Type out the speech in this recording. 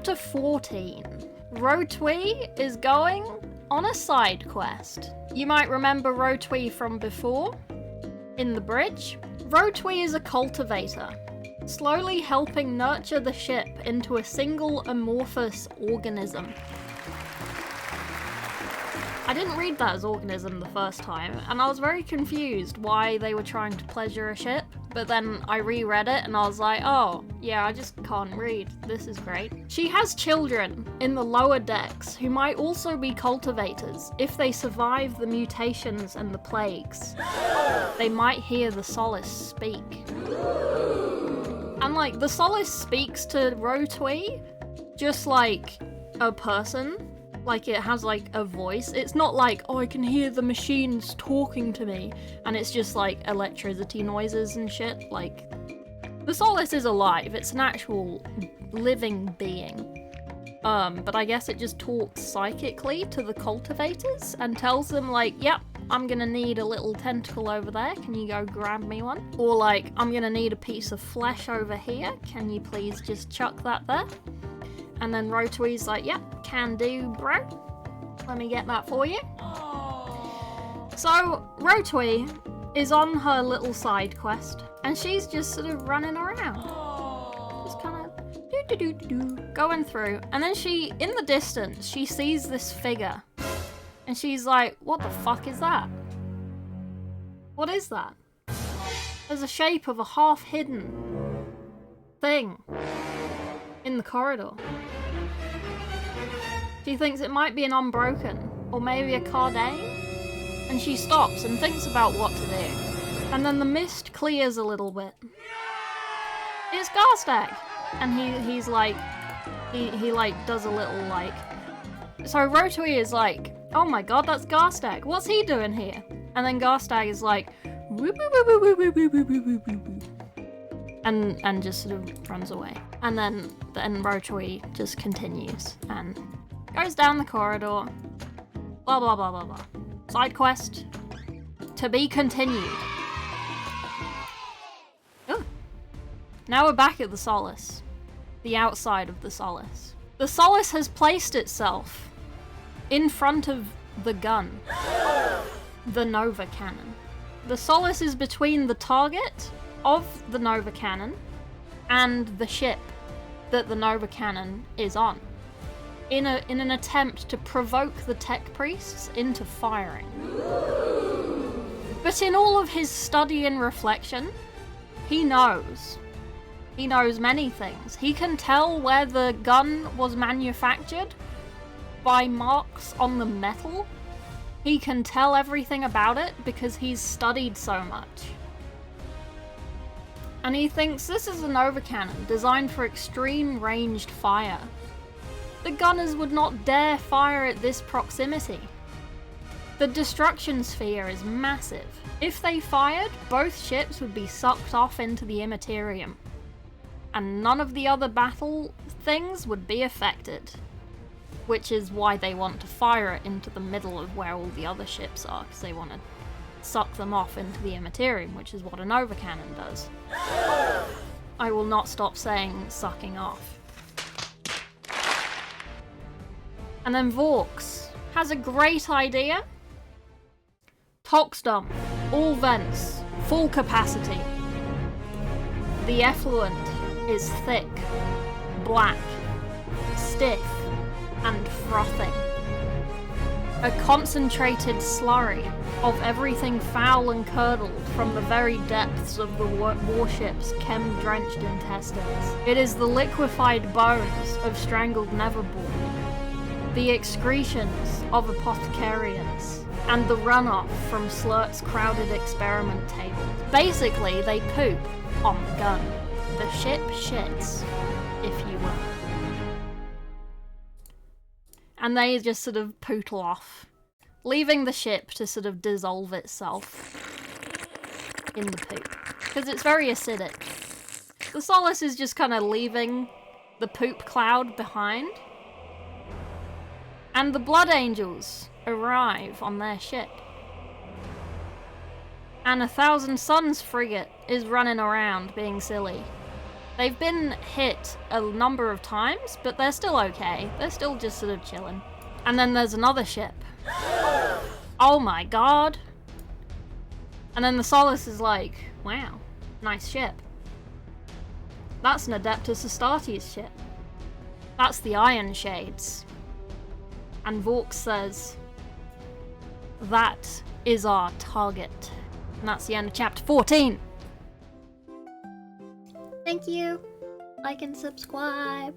Chapter 14. Rotui is going on a side quest. You might remember Rotui from before, in the bridge. Rotui is a cultivator, slowly helping nurture the ship into a single amorphous organism. I didn't read that as organism the first time, and I was very confused why they were trying to pleasure a ship, but then I reread it and I was like, oh, yeah, I just can't read. This is great. She has children in the lower decks who might also be cultivators if they survive the mutations and the plagues. They might hear the Solace speak. And like, the Solace speaks to Rotui just like a person. Like, it has, like, a voice. It's not like, oh, I can hear the machines talking to me, and it's just, like, electricity noises and shit. Like, the Solace is alive. It's an actual living being. But I guess it just talks psychically to the cultivators and tells them, like, yep, I'm gonna need a little tentacle over there. Can you go grab me one? Or, like, I'm gonna need a piece of flesh over here. Can you please just chuck that there? And then Rotui's like, yep, can do, bro. Let me get that for you. Aww. So, Rotui is on her little side quest, and she's just sort of running around. Aww. Just kind of going through. And then in the distance, she sees this figure. And she's like, what the fuck is that? What is that? There's a shape of a half-hidden thing in the corridor. She thinks it might be an Unbroken, or maybe a Cardane, and she stops and thinks about what to do. And then the mist clears a little bit. It's Garstag! And he's like, he like does a little like. So Rotui is like, oh my god, that's Garstag, what's he doing here? And then Garstag is like, and just sort of runs away. And then Rotui just continues and goes down the corridor. Blah blah blah blah blah. Side quest to be continued. Ooh. Now we're back at the Solace. The outside of the Solace. The Solace has placed itself in front of the gun. The Nova Cannon. The Solace is between the target of the Nova Cannon and the ship that the Nova Cannon is on, in an attempt to provoke the tech priests into firing. But in all of his study and reflection, he knows many things. He can tell where the gun was manufactured by marks on the metal. He can tell everything about it because he's studied so much. And he thinks this is a Nova Cannon designed for extreme ranged fire. The gunners would not dare fire at this proximity. The destruction sphere is massive. If they fired, both ships would be sucked off into the Immaterium. And none of the other battle things would be affected. Which is why they want to fire it into the middle of where all the other ships are, because they want to suck them off into the Immaterium, which is what a Nova Cannon does. I will not stop saying sucking off. And then Vaux has a great idea. Toxdom, all vents, full capacity. The effluent is thick, black, stiff, and frothing. A concentrated slurry of everything foul and curdled from the very depths of the warship's chem-drenched intestines. It is the liquefied bones of strangled Neverborn, the excretions of apothecarians, and the runoff from Slurt's crowded experiment tables. Basically, they poop on the gun. The ship shits, if you will. And they just sort of pootle off, leaving the ship to sort of dissolve itself in the poop. Because it's very acidic. The Solace is just kind of leaving the poop cloud behind. And the Blood Angels arrive on their ship. And 1,000 Suns frigate is running around being silly. They've been hit a number of times, but they're still okay. They're still just sort of chilling. And then there's another ship. Oh my god. And then the Solace is like, wow, nice ship. That's an Adeptus Astartes ship. That's the Iron Shades. And Vork says, that is our target. And that's the end of chapter 14. Thank you. Like and subscribe.